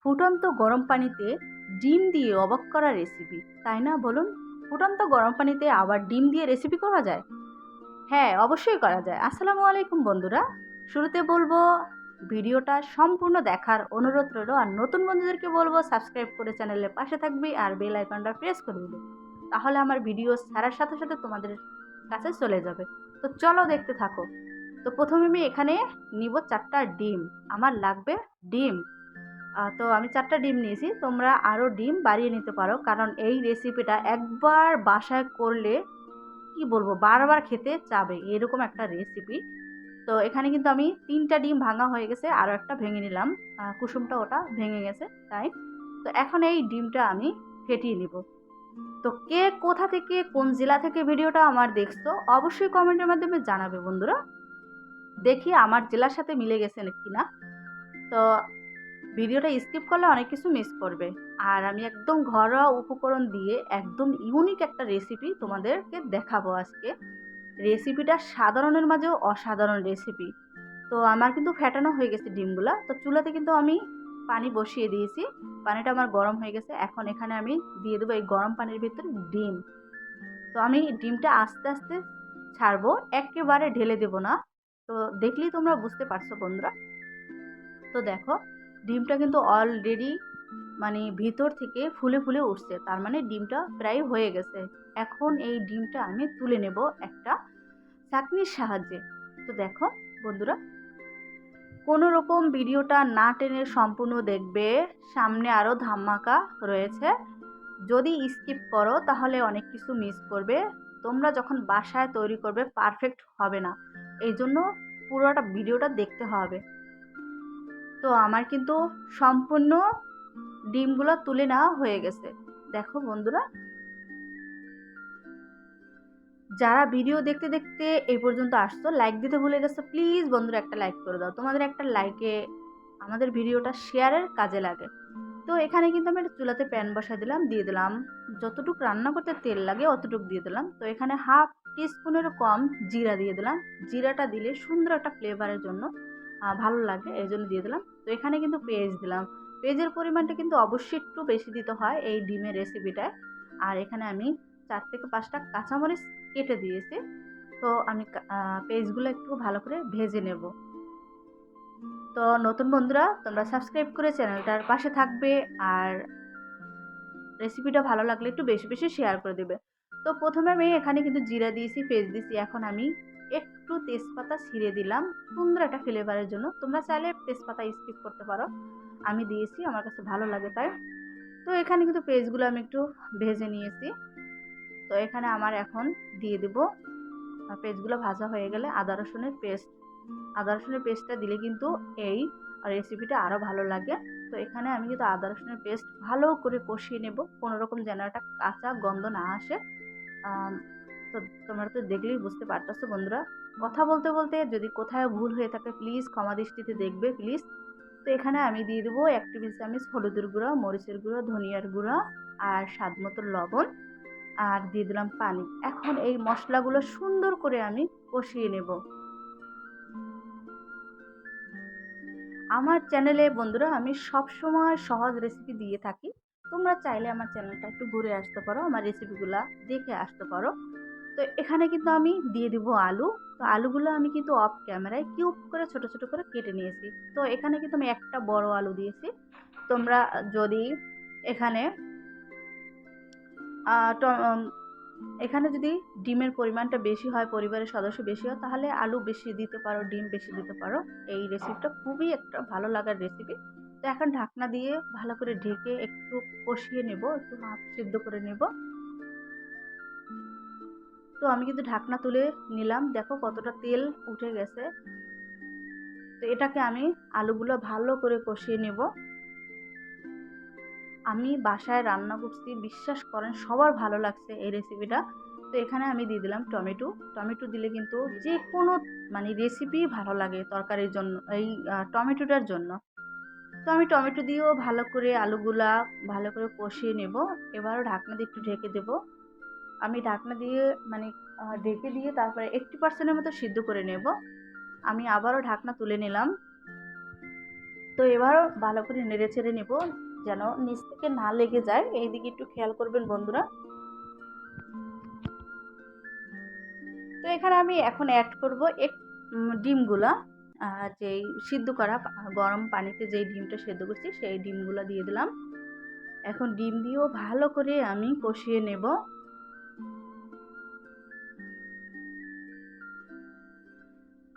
ফুটন্ত গরম পানিতে ডিম দিয়ে অবাক করা রেসিপি, তাই না বলুন? ফুটন্ত গরম পানিতে আবার ডিম দিয়ে রেসিপি করা যায়? হ্যাঁ, অবশ্যই করা যায়। আসসালামু আলাইকুম বন্ধুরা। শুরুতে বলবো ভিডিওটা সম্পূর্ণ দেখার অনুরোধ রইল, আর নতুন বন্ধুদেরকে বলবো সাবস্ক্রাইব করে চ্যানেলের পাশে থাকবি আর বেল আইকনটা প্রেস করে দিবি। তাহলে আমার ভিডিও ছাড়ার সাথে সাথে তোমাদের কাছে চলে যাবে। তো চলো দেখতে থাকো। তো প্রথমে আমি এখানে নিব 4টা ডিম। আমার লাগবে ডিম। তো আমি 4টা ডিম নিয়েছি। তোমরা আরও ডিম বাড়িয়ে নিতে পারো, কারণ এই রেসিপিটা একবার বাসায় করলে কি বলবো, বারবার খেতে চাবে এরকম একটা রেসিপি। তো এখানে কিন্তু আমি 3টা ডিম ভাঙা হয়ে গেছে, আরও একটা ভেঙে নিলাম। কুসুমটা ওটা ভেঙে গেছে তাই। তো এখন এই ডিমটা আমি ফেটিয়ে নিব। তো কে কোথা থেকে, কোন জেলা থেকে ভিডিওটা আমার দেখছো অবশ্যই কমেন্টের মাধ্যমে জানাবে বন্ধুরা। দেখি আমার জেলার সাথে মিলে গেছে কিনা। তো ভিডিওটা স্কিপ করলে অনেক কিছু মিস করবে। আর আমি একদম ঘরোয়া উপকরণ দিয়ে একদম ইউনিক একটা রেসিপি তোমাদেরকে দেখাবো আজকে। রেসিপিটা সাধারণের মাঝেও অসাধারণ রেসিপি। তো আমার কিন্তু ফেটানো হয়ে গেছে ডিমগুলা। তো চুলাতে কিন্তু আমি পানি বসিয়ে দিয়েছি। পানিটা আমার গরম হয়ে গেছে। এখন এখানে আমি দিয়ে দেবো এই গরম পানির ভিতরে ডিম। তো আমি ডিমটা আস্তে আস্তে ছাড়বো, একেবারে ঢেলে দেবো না। তো দেখলেই তোমরা বুঝতে পারছো বন্ধুরা। তো দেখো, ডিমটা কিন্তু অলরেডি মানে ভিতর থেকে ফুলে ফুলে উঠছে, তার মানে ডিমটা প্রায় হয়ে গেছে। এখন এই ডিমটা আমি তুলে নেব একটা চাকনির সাহায্যে। তো দেখো বন্ধুরা, কোনো রকম ভিডিওটা না টেনে সম্পূর্ণ দেখবে, সামনে আরও ধামাকা রয়েছে। যদি স্কিপ করো তাহলে অনেক কিছু মিস করবে। তোমরা যখন বাসায় তৈরি করবে পারফেক্ট হবে না, এই জন্য পুরোটা ভিডিওটা দেখতে হবে। তো আমার কিন্তু সম্পূর্ণ ডিমগুলো তুলে নেওয়া হয়ে গেছে। দেখো বন্ধুরা, যারা ভিডিও দেখতে দেখতে এই পর্যন্ত আসছো, লাইক দিতে ভুলে গেছো, প্লিজ বন্ধুরা একটা লাইক করে দাও। তোমাদের একটা লাইকে আমাদের ভিডিওটা শেয়ারের কাজে লাগে। তো এখানে কিন্তু আমি একটা চুলাতে প্যান বসা দিলাম, দিয়ে দিলাম যতটুকু রান্না করতে তেল লাগে অতটুকু দিয়ে দিলাম। তো এখানে হাফ টিস্পুনেরও কম জিরা দিয়ে দিলাম। জিরাটা দিলে সুন্দর একটা ফ্লেভারের জন্য ভালো লাগে, এই জন্য দিয়ে দিলাম। তো এখানে কিন্তু পেঁয়াজ দিলাম। পেঁয়াজের পরিমাণটা কিন্তু অবশ্যই একটু বেশি দিতে হয় এই ডিমের রেসিপিটায়। আর এখানে আমি 4 থেকে 5টা কাঁচামরিচ কেটে দিয়েছি। তো আমি পেঁয়াজগুলো একটু ভালো করে ভেজে নেব। তো নতুন বন্ধুরা, তোমরা সাবস্ক্রাইব করে চ্যানেলটার পাশে থাকবে, আর রেসিপিটা ভালো লাগলে একটু বেশি বেশি শেয়ার করে দেবে। তো প্রথমে আমি এখানে কিন্তু জিরা দিয়েছি, পেঁয়াজ দিয়েছি। এখন আমি একটু তেজপাতা ছিঁড়ে দিলাম সুন্দর একটা ফ্লেভারের জন্য। তোমরা চাইলে তেজপাতা স্কিপ করতে পারো, আমি দিয়েছি, আমার কাছে ভালো লাগে তাই। তো এখানে কিন্তু পেঁয়াজগুলো আমি একটু ভেজে নিয়েছি। তো এখানে আমার এখন দিয়ে দেবো, পেঁয়াজগুলো ভাজা হয়ে গেলে আদা রসুনের পেস্ট। আদা রসুনের পেস্টটা দিলে কিন্তু এই রেসিপিটা আরও ভালো লাগে। তো এখানে আমি কিন্তু আদা রসুনের পেস্ট ভালো করে কষিয়ে নেব, কোনোরকম যেন একটা কাঁচা গন্ধ না আসে। তো তোমরা তো দেখলেই বুঝতে পারতেছো বন্ধুরা। কথা বলতে বলতে যদি কোথাও ভুল হয়ে থাকে প্লিজ ক্ষমা দৃষ্টিতে দেখবে প্লিজ। তো এখানে আমি দিয়ে দেবো 1 টেবিল চামচ হলুদের গুঁড়ো, মরিচের গুঁড়ো, ধনিয়ার গুঁড়ো, আর স্বাদ মতো লবণ, আর দিয়ে দিলাম পানি। এখন এই মশলাগুলো সুন্দর করে আমি কষিয়ে নেব। আমার চ্যানেলে বন্ধুরা আমি সবসময় সহজ রেসিপি দিয়ে থাকি। তোমরা চাইলে আমার চ্যানেলটা একটু ঘুরে আসতে পারো, আমার রেসিপিগুলো দেখে আসতে পারো। তো এখানে কিন্তু আমি দিয়ে দিব আলু। তো আলুগুলো আমি কিন্তু অফ ক্যামেরায় কিউব করে ছোট ছোট করে কেটে নিয়েছি। তো এখানে কিন্তু আমি একটা বড় আলু দিয়েছি। তোমরা যদি এখানে এখানে যদি ডিমের পরিমাণটা বেশি হয়, পরিবারের সদস্য বেশি হয়, তাহলে আলু বেশি দিতে পারো, ডিম বেশি দিতে পারো। এই রেসিপিটা খুবই একটা ভালো লাগার রেসিপি। তো এখন ঢাকনা দিয়ে ভালো করে ঢেকে একটু কষিয়ে নেব, একটু হাফ সিদ্ধ করে নেব। তো আমি কিন্তু ঢাকনা তুলে নিলাম, দেখো কতটা তেল উঠে গেছে। তো এটাকে আমি আলুগুলো ভালো করে কষিয়ে নেব। আমি বাসায় রান্না করছি, বিশ্বাস করেন সবার ভালো লাগছে এই রেসিপিটা। তো এখানে আমি দিয়ে দিলাম টমেটো। টমেটো দিলে কিন্তু যে কোনো মানে রেসিপি ভালো লাগে তরকারির জন্য, এই টমেটোটার জন্য। তো আমি টমেটো দিয়েও ভালো করে আলুগুলা ভালো করে কষিয়ে নেব। এবারও ঢাকনা দিয়ে একটু ঢেকে দেব। আমি ঢাকনা দিয়ে মানে ঢেকে দিয়ে তারপরে 80% মতো সিদ্ধ করে নেব। আমি আবারও ঢাকনা তুলে নিলাম। তো এবার ভালো করে নেড়ে চেড়ে নেব যেন নিচ থেকে না লেগে যায়, এই দিকে একটু খেয়াল করবেন বন্ধুরা। তো এখানে আমি এখন অ্যাড করব ডিমগুলা, যেই সিদ্ধ করা গরম পানিতে যেই ডিমটা সেদ্ধ করছি সেই ডিমগুলা দিয়ে দিলাম। এখন ডিম দিয়েও ভালো করে আমি কষিয়ে নেব।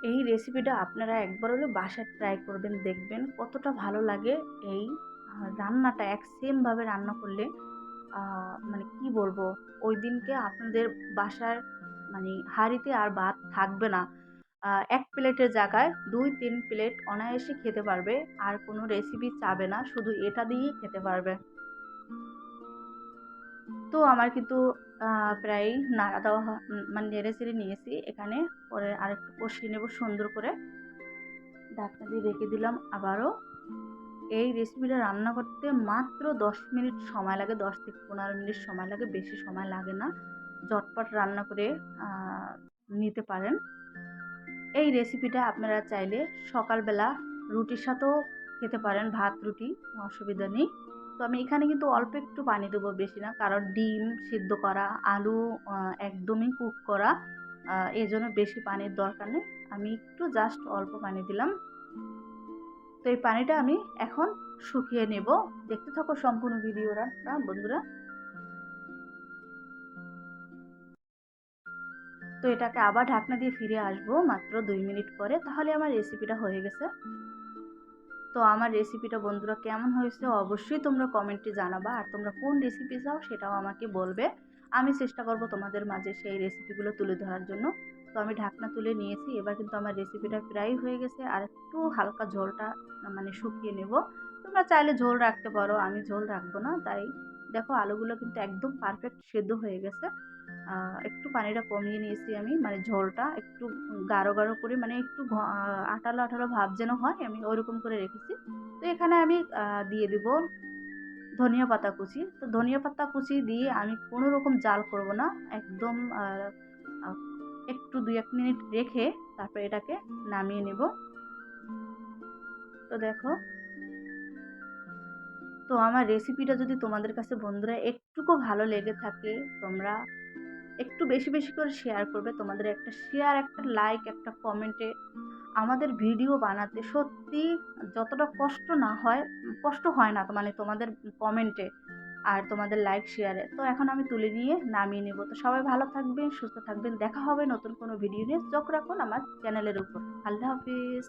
এই রেসিপিটা আপনারা একবার হলে বাসায় ট্রাই করবেন, দেখবেন কতটা ভালো লাগে। এই রান্নাটা এক সেমভাবে রান্না করলে মানে কি বলবো, ওই দিনকে আপনাদের বাসার মানে হাঁড়িতে আর ভাত থাকবে না। এক প্লেটের জায়গায় 2-3 প্লেট অনায়াসে খেতে পারবে, আর কোনো রেসিপি চাবে না, শুধু এটা দিয়েই খেতে পারবে। তো আমার কিন্তু প্রায় নাড়া দেওয়া মানে নেড়ে চেড়ে নিয়েছি। এখানে পরে আরেকটু কষিয়ে নেব সুন্দর করে, ঢাকনা দিয়ে রেখে দিলাম আবারও। এই রেসিপিটা রান্না করতে মাত্র 10 মিনিট সময় লাগে, 10 থেকে 15 মিনিট সময় লাগে, বেশি সময় লাগে না। ঝটপট রান্না করে নিতে পারেন। এই রেসিপিটা আপনারা চাইলে সকালবেলা রুটির সাথেও খেতে পারেন, ভাত রুটি, অসুবিধা নেই। তো আমি এখানে কিন্তু অল্প একটু পানি দেবো, বেশি না, কারণ ডিম সিদ্ধ করা, আলু একদমই কুক করা, এই জন্য বেশি পানির দরকার নেই। আমি একটু জাস্ট অল্প পানি দিলাম। তো এই পানিটা আমি এখন শুকিয়ে নেব। দেখতে থাকো সম্পূর্ণ ভিডিওটা বন্ধুরা। তো এটাকে আবার ঢাকনা দিয়ে ফিরে আসবো মাত্র 2 মিনিট পরে, তাহলে আমার রেসিপিটা হয়ে গেছে। তো আমার রেসিপিটা বন্ধুরা কেমন হয়েছে অবশ্যই তোমরা কমেন্টে জানাবা, আর তোমরা কোন রেসিপি চাও সেটাও আমাকে বলবে। আমি চেষ্টা করব তোমাদের মাঝে সেই রেসিপিগুলো তুলে ধরার জন্য। তো আমি ঢাকনা তুলে নিয়েছি, এবার কিন্তু আমার রেসিপিটা প্রায় হয়ে গেছে, আর একটু হালকা ঝোলটা মানে শুকিয়ে নেব। তোমরা চাইলে ঝোল রাখতে পারো, আমি ঝোল রাখবো না। তাই দেখো আলুগুলো কিন্তু একদম পারফেক্ট সেদ্ধ হয়ে গেছে। একটু পানিটা কমিয়ে নিয়েছি আমি, মানে ঝোলটা একটু গাঢ় গাঢ় করে, মানে একটু আঠালো আঠালো ভাব যেন হয়, আমি ওইরকম করে রেখেছি। তো এখানে আমি দিয়ে দিব ধনিয়া পাতা কুচি। তো ধনিয়া পাতা কুচি দিয়ে আমি কোনো রকম জাল করব না, একদম একটু 2-1 মিনিট রেখে তারপর এটাকে নামিয়ে নেব। তো দেখো, তো আমার রেসিপিটা যদি তোমাদের কাছে বন্ধুরা একটুকু ভালো লেগে থাকে, তোমরা একটু বেশি বেশি করে শেয়ার করবে। তোমাদের একটা শেয়ার, একটা লাইক, একটা কমেন্টে আমাদের ভিডিও বানাতে সত্যি যতটা কষ্ট হয় না, তো মানে তোমাদের কমেন্টে আর তোমাদের লাইক শেয়ারে। তো এখন আমি তুলে নিয়ে নামিয়ে নেব। তো সবাই ভালো থাকবেন, সুস্থ থাকবেন, দেখা হবে নতুন কোনো ভিডিও নিয়ে। চোখ রাখুন আমার চ্যানেলের উপর। আল্লাহ হাফিজ।